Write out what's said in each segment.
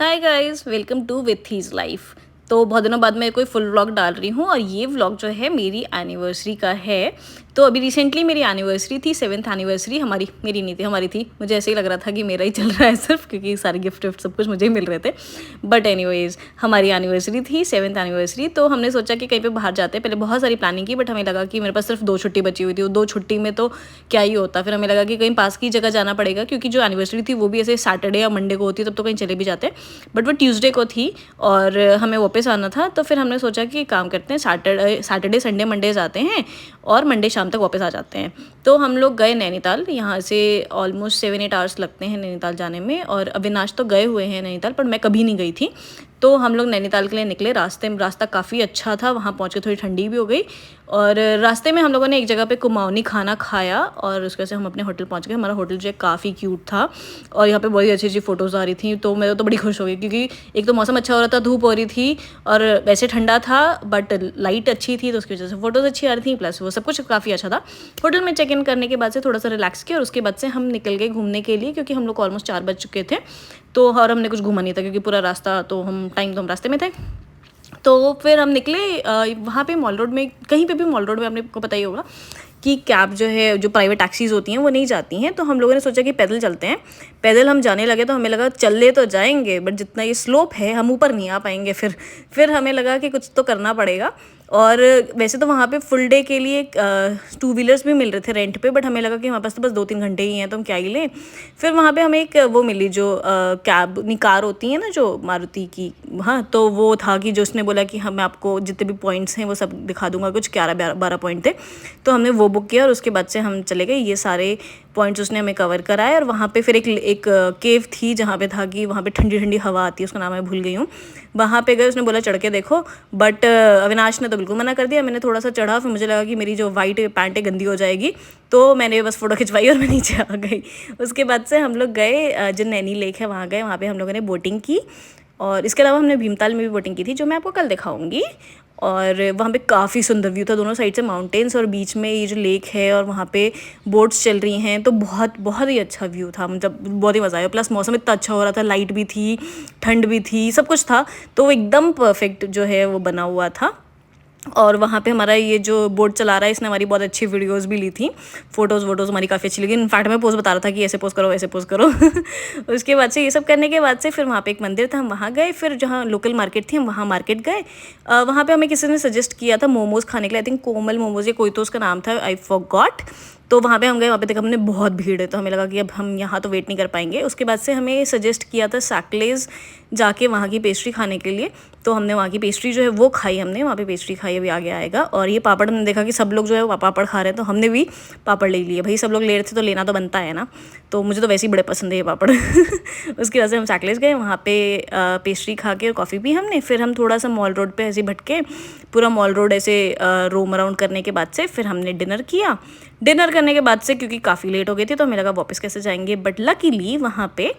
Hi guys, welcome to with his life. तो बहुत दिनों बाद मैं कोई फुल व्लॉग डाल रही हूँ और ये व्लॉग जो है मेरी एनिवर्सरी का है। तो अभी रिसेंटली मेरी एनिवर्सरी थी, 7th एनिवर्सरी। हमारी मेरी नहीं थी, हमारी थी। मुझे ऐसे ही लग रहा था कि मेरा ही चल रहा है सिर्फ, क्योंकि सारे गिफ्ट विफ्ट सब कुछ मुझे ही मिल रहे थे। बट एनीवेज हमारी एनिवर्सरी थी, 7th एनिवर्सरी। तो हमने सोचा कि कहीं पे बाहर जाते हैं। पहले बहुत सारी प्लानिंग की, बट हमें लगा कि मेरे पास सिर्फ 2 छुट्टी बची हुई थी। वो 2 छुट्टी में तो क्या ही होता। फिर हमें लगा कि कहीं पास की जगह जाना पड़ेगा, क्योंकि जो एनिवर्सरी थी वो भी ऐसे सैटरडे या मंडे को होती, तब तो कहीं चले भी जाते। बट वो ट्यूसडे को थी और हमें वापस आना था। तो फिर हमने सोचा कि काम करते हैं, सैटरडे संडे मंडे जाते हैं और मंडे शाम तक वापस आ जाते हैं। तो हम लोग गए नैनीताल। यहाँ से ऑलमोस्ट 7-8 आवर्स लगते हैं नैनीताल जाने में। और अविनाश तो गए हुए हैं नैनीताल, पर मैं कभी नहीं गई थी। तो हम लोग नैनीताल के लिए निकले। रास्ता काफ़ी अच्छा था। वहाँ पहुँच के थोड़ी ठंडी भी हो गई। और रास्ते में हम लोगों ने एक जगह पे कुमाऊनी खाना खाया और उसके बाद से हम अपने होटल पहुँच गए। हमारा होटल जो है काफ़ी क्यूट था और यहाँ पे बहुत अच्छी अच्छी फ़ोटोज़ आ रही थी। तो मैं तो बड़ी खुश हो गई, क्योंकि एक तो मौसम अच्छा हो रहा था, धूप हो रही थी और वैसे ठंडा था, बट लाइट अच्छी थी, तो उसकी वजह से फ़ोटोज़ अच्छी आ रही थी। प्लस वो सब कुछ काफ़ी अच्छा था। होटल में चेक इन करने के बाद से थोड़ा सा रिलैक्स किया और उसके बाद से हम निकल गए घूमने के लिए, क्योंकि हम लोग ऑलमोस्ट 4 बज चुके थे। तो और हमने कुछ घूमा नहीं था, क्योंकि पूरा रास्ता तो हम रास्ते में थे। तो फिर हम निकले वहाँ पे मॉल रोड में, कहीं पे भी मॉल रोड में आपको पता ही होगा कि कैब जो है, जो प्राइवेट टैक्सीज़ होती हैं वो नहीं जाती हैं। तो हम लोगों ने सोचा कि पैदल चलते हैं। पैदल हम जाने लगे तो हमें लगा चले तो जाएंगे, बट जितना ये स्लोप है हम ऊपर नहीं आ पाएंगे। फिर हमें लगा कि कुछ तो करना पड़ेगा। और वैसे तो वहाँ पे फुल डे के लिए 2 व्हीलर्स भी मिल रहे थे रेंट पे, बट हमें लगा कि हमारे पास तो बस 2-3 घंटे ही हैं, तो हम क्या ही लें। फिर वहाँ पे हमें एक वो मिली, जो कैब कार होती है ना, जो मारुति की। हाँ, तो वो था कि जो उसने बोला कि मैं आपको जितने भी पॉइंट्स हैं वो सब दिखा दूंगा। कुछ 11-12 पॉइंट थे, तो हमने वो बुक किया और उसके बाद से हम चले गए। ये सारे पॉइंट्स उसने हमें कवर कराए। और वहाँ पे फिर एक केव थी, जहाँ पे था कि वहाँ पे ठंडी ठंडी हवा आती है, उसका नाम मैं भूल गई हूँ। वहाँ पे गए, उसने बोला चढ़ के देखो, बट अविनाश ने तो बिल्कुल मना कर दिया। मैंने थोड़ा सा चढ़ा, फिर मुझे लगा कि मेरी जो वाइट पैंट है गंदी हो जाएगी, तो मैंने बस फ़ोटो खिंचवाई और मैं नीचे आ गई। उसके बाद से हम लोग गए, जो नैनी लेक है वहाँ गए। वहाँ पे हम लोगों ने बोटिंग की और इसके अलावा हमने भीमताल में भी बोटिंग की थी, जो मैं आपको कल दिखाऊंगी। और वहाँ पे काफ़ी सुंदर व्यू था, दोनों साइड से माउंटेन्स और बीच में ये जो लेक है और वहाँ पे बोट्स चल रही हैं। तो बहुत बहुत ही अच्छा व्यू था, मतलब बहुत ही मज़ा आया। प्लस मौसम इतना अच्छा हो रहा था, लाइट भी थी, ठंड भी थी, सब कुछ था। तो वो एकदम परफेक्ट जो है वो बना हुआ था। और वहाँ पे हमारा ये जो बोट चला रहा है, इसने हमारी बहुत अच्छी वीडियोस भी ली थी। फ़ोटोज़ हमारी काफ़ी अच्छी लगी। इनफैक्ट मैं पोज बता रहा था कि ऐसे पोज करो, ऐसे पोज करो। उसके बाद से ये सब करने के बाद से फिर वहाँ पे एक मंदिर था, हम वहाँ गए। फिर जहाँ लोकल मार्केट थी हम वहाँ मार्केट गए। वहाँ पे हमें किसी ने सजेस्ट किया था मोमोज़ खाने के लिए। आई थिंक कोमल मोमोज़ या कोई तो उसका नाम था, आई फॉरगॉट। तो वहाँ पे हम गए, वहाँ पे देखा हमने बहुत भीड़ है, तो हमें लगा कि अब हम यहाँ तो वेट नहीं कर पाएंगे। उसके बाद से हमें सजेस्ट किया था सैकलेज़ जाके वहाँ की पेस्ट्री खाने के लिए। तो हमने वहाँ की पेस्ट्री जो है वो खाई, हमने वहाँ पे पेस्ट्री खाई, अभी आगे आएगा। और ये पापड़ हमने देखा कि सब लोग जो है वो पापड़ खा रहे हैं, तो हमने भी पापड़ ले लिए। भाई सब लोग ले रहे थे तो लेना तो बनता है ना, तो मुझे तो वैसे ही बड़े पसंद है ये पापड़। उसकी वजह से हम सैकलेज़ गए, वहाँ पे पेस्ट्री खा के और कॉफ़ी पी हमने। फिर हम थोड़ा सा मॉल रोड पर ऐसे भटके, पूरा मॉल रोड ऐसे रोम अराउंड करने के बाद से फिर हमने डिनर किया। डिनर करने के बाद से क्योंकि काफ़ी लेट हो गई थी, तो हमें लगा वापस कैसे जाएंगे, बट लकीली वहाँ पे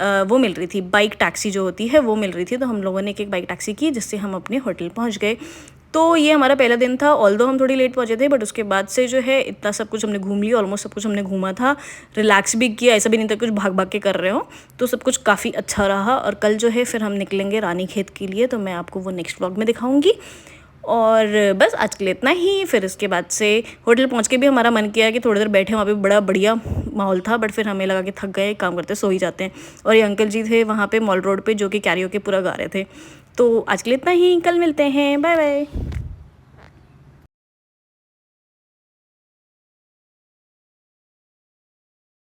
वो मिल रही थी, बाइक टैक्सी जो होती है वो मिल रही थी। तो हम लोगों ने एक बाइक टैक्सी की, जिससे हम अपने होटल पहुँच गए। तो ये हमारा पहला दिन था। ऑल्दो हम थोड़ी लेट पहुँचे थे, बट उसके बाद से जो है इतना सब कुछ हमने घूम लिया, ऑलमोस्ट सब कुछ हमने घूमा था। रिलैक्स भी किया, ऐसा भी नहीं था कुछ भाग भाग के कर रहे हो। तो सब कुछ काफ़ी अच्छा रहा। और कल जो है फिर हम निकलेंगे रानीखेत के लिए, तो मैं आपको वो नेक्स्ट व्लॉग में दिखाऊंगी। और बस आज के लिए इतना ही। फिर इसके बाद से होटल पहुंच के भी हमारा मन किया कि थोड़ी देर बैठे, वहाँ पे बड़ा बढ़िया माहौल था, बट फिर हमें लगा कि थक गए, काम करते सो ही जाते हैं। और ये अंकल जी थे वहाँ पे मॉल रोड पे, जो कि कैरियोके पूरा गा रहे थे। तो आज के लिए इतना ही, कल मिलते हैं, बाय बाय।